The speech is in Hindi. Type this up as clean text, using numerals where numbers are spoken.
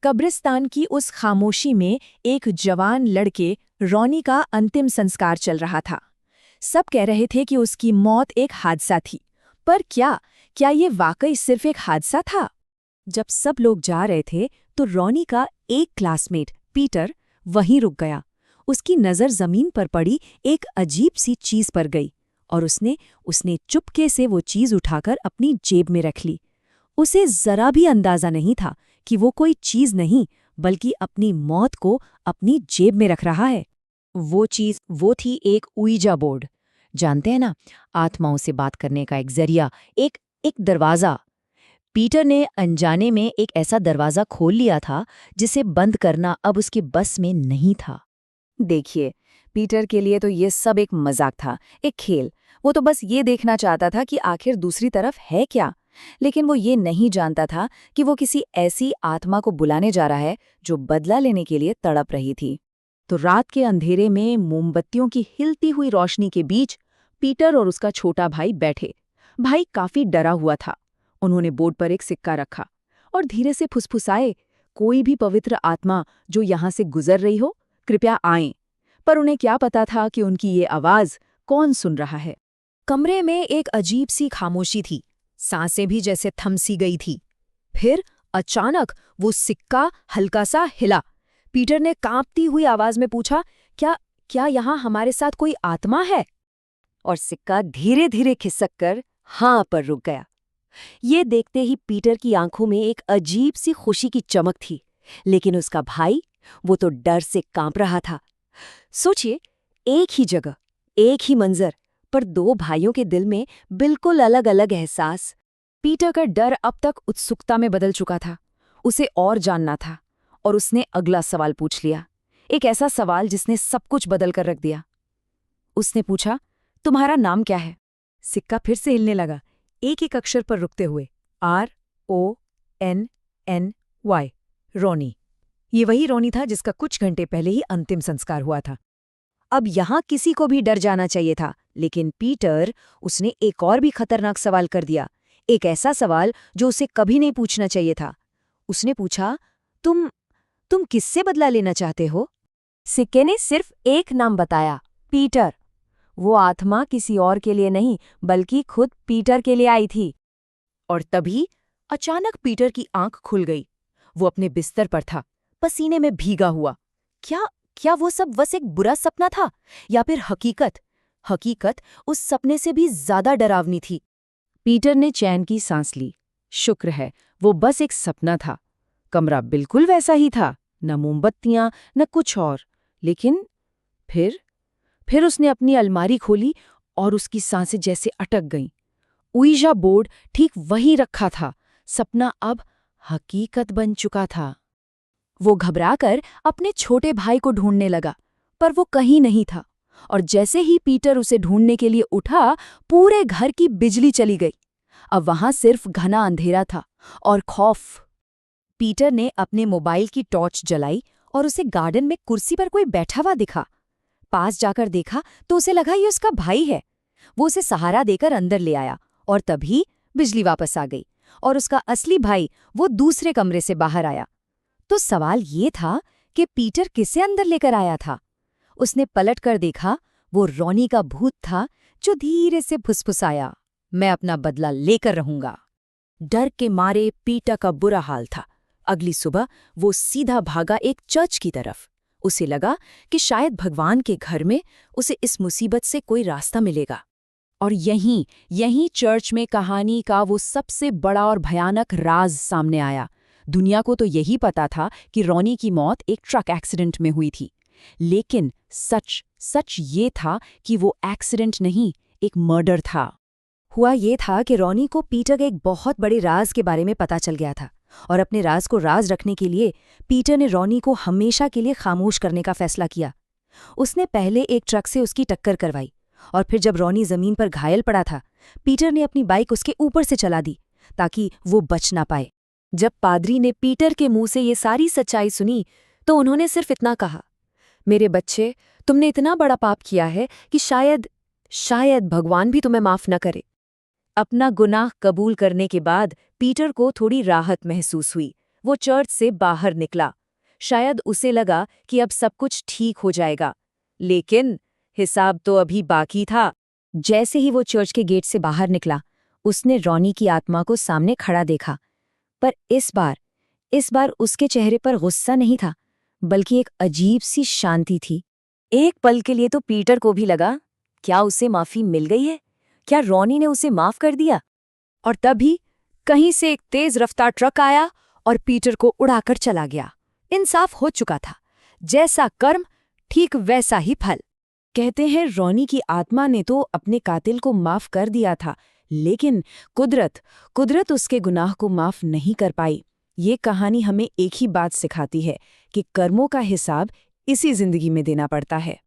कब्रिस्तान की उस खामोशी में एक जवान लड़के रॉनी का अंतिम संस्कार चल रहा था। सब कह रहे थे कि उसकी मौत एक हादसा थी, पर क्या ये वाकई सिर्फ एक हादसा था? जब सब लोग जा रहे थे तो रॉनी का एक क्लासमेट पीटर वहीं रुक गया। उसकी नज़र जमीन पर पड़ी एक अजीब सी चीज पर गई और उसने चुपके से वो चीज उठाकर अपनी जेब में रख ली। उसे जरा भी अंदाजा नहीं था कि वो कोई चीज नहीं बल्कि अपनी मौत को अपनी जेब में रख रहा है। वो चीज वो थी एक उईजा बोर्ड। जानते हैं ना, आत्माओं से बात करने का एक जरिया, एक दरवाज़ा। पीटर ने अनजाने में एक ऐसा दरवाज़ा खोल लिया था जिसे बंद करना अब उसके बस में नहीं था। देखिए, पीटर के लिए तो ये सब एक मजाक था, एक खेल। वो तो बस ये देखना चाहता था कि आखिर दूसरी तरफ है क्या। लेकिन वो ये नहीं जानता था कि वो किसी ऐसी आत्मा को बुलाने जा रहा है जो बदला लेने के लिए तड़प रही थी। तो रात के अंधेरे में मोमबत्तियों की हिलती हुई रोशनी के बीच पीटर और उसका छोटा भाई बैठे। भाई काफी डरा हुआ था। उन्होंने बोर्ड पर एक सिक्का रखा और धीरे से फुसफुसाए, कोई भी पवित्र आत्मा जो यहाँ से गुजर रही हो, कृपया आएं। पर उन्हें क्या पता था कि उनकी ये आवाज कौन सुन रहा है। कमरे में एक अजीब सी खामोशी थी, सांसें भी जैसे थम सी गई थी। फिर अचानक वो सिक्का हल्का सा हिला। पीटर ने कांपती हुई आवाज में पूछा, क्या यहाँ हमारे साथ कोई आत्मा है? और सिक्का धीरे धीरे खिसक कर हाँ पर रुक गया। ये देखते ही पीटर की आंखों में एक अजीब सी खुशी की चमक थी, लेकिन उसका भाई, वो तो डर से कांप रहा था। सोचिए, एक ही जगह, एक ही मंजर, पर दो भाइयों के दिल में बिल्कुल अलग अलग एहसास। पीटर का डर अब तक उत्सुकता में बदल चुका था। उसे और जानना था, और उसने अगला सवाल पूछ लिया, एक ऐसा सवाल जिसने सब कुछ बदल कर रख दिया। उसने पूछा, तुम्हारा नाम क्या है? सिक्का फिर से हिलने लगा, एक एक अक्षर पर रुकते हुए, RONNY, रोनी। ये वही रोनी था जिसका कुछ घंटे पहले ही अंतिम संस्कार हुआ था। अब यहाँ किसी को भी डर जाना चाहिए था, लेकिन पीटर, उसने एक और भी खतरनाक सवाल कर दिया, एक ऐसा सवाल जो उसे कभी नहीं पूछना चाहिए था। उसने पूछा, तुम किससे बदला लेना चाहते हो? सिक्के ने सिर्फ एक नाम बताया, पीटर। वो आत्मा किसी और के लिए नहीं बल्कि खुद पीटर के लिए आई थी। और तभी अचानक पीटर की आंख खुल गई। वो अपने बिस्तर पर था, पसीने में भीगा हुआ। क्या वो सब बस एक बुरा सपना था, या फिर हकीकत उस सपने से भी ज्यादा डरावनी थी। पीटर ने चैन की सांस ली। शुक्र है, वो बस एक सपना था। कमरा बिल्कुल वैसा ही था, न मोमबत्तियां न कुछ और। लेकिन फिर उसने अपनी अलमारी खोली और उसकी सांसें जैसे अटक गईं। उईजा बोर्ड ठीक वहीं रखा था। सपना अब हकीकत बन चुका था। वो घबराकर अपने छोटे भाई को ढूंढने लगा, पर वो कहीं नहीं था। और जैसे ही पीटर उसे ढूंढने के लिए उठा, पूरे घर की बिजली चली गई। अब वहां सिर्फ घना अंधेरा था और खौफ। पीटर ने अपने मोबाइल की टॉर्च जलाई और उसे गार्डन में कुर्सी पर कोई बैठा हुआ दिखा। पास जाकर देखा तो उसे लगा ये उसका भाई है। वो उसे सहारा देकर अंदर ले आया और तभी बिजली वापस आ गई और उसका असली भाई वो दूसरे कमरे से बाहर आया। तो सवाल ये था कि पीटर किसे अंदर लेकर आया था। उसने पलट कर देखा, वो रोनी का भूत था जो धीरे से फुसफुसाया, मैं अपना बदला लेकर रहूंगा। डर के मारे पीटर का बुरा हाल था। अगली सुबह वो सीधा भागा एक चर्च की तरफ। उसे लगा कि शायद भगवान के घर में उसे इस मुसीबत से कोई रास्ता मिलेगा। और यहीं चर्च में कहानी का वो सबसे बड़ा और भयानक राज सामने आया। दुनिया को तो यही पता था कि रोनी की मौत एक ट्रक एक्सीडेंट में हुई थी, लेकिन सच ये था कि वो एक्सीडेंट नहीं, एक मर्डर था। हुआ ये था कि रोनी को पीटर के एक बहुत बड़े राज के बारे में पता चल गया था, और अपने राज को राज रखने के लिए पीटर ने रोनी को हमेशा के लिए खामोश करने का फैसला किया। उसने पहले एक ट्रक से उसकी टक्कर करवाई, और फिर जब रोनी जमीन पर घायल पड़ा था, पीटर ने अपनी बाइक उसके ऊपर से चला दी ताकि वो बच ना पाए। जब पादरी ने पीटर के मुंह से ये सारी सच्चाई सुनी तो उन्होंने सिर्फ इतना कहा, मेरे बच्चे, तुमने इतना बड़ा पाप किया है कि शायद भगवान भी तुम्हें माफ न करे। अपना गुनाह कबूल करने के बाद पीटर को थोड़ी राहत महसूस हुई। वो चर्च से बाहर निकला। शायद उसे लगा कि अब सब कुछ ठीक हो जाएगा, लेकिन हिसाब तो अभी बाकी था। जैसे ही वो चर्च के गेट से बाहर निकला, उसने रॉनी की आत्मा को सामने खड़ा देखा। पर इस बार उसके चेहरे पर गुस्सा नहीं था, बल्कि एक अजीब सी शांति थी। एक पल के लिए तो पीटर को भी लगा, क्या उसे माफी मिल गई है? क्या रॉनी ने उसे माफ कर दिया? और तभी कहीं से एक तेज रफ्तार ट्रक आया और पीटर को उड़ाकर चला गया। इंसाफ हो चुका था। जैसा कर्म, ठीक वैसा ही फल। कहते हैं रॉनी की आत्मा ने तो अपने कातिल को माफ कर दिया था, लेकिन कुदरत उसके गुनाह को माफ नहीं कर पाई। ये कहानी हमें एक ही बात सिखाती है कि कर्मों का हिसाब इसी जिंदगी में देना पड़ता है।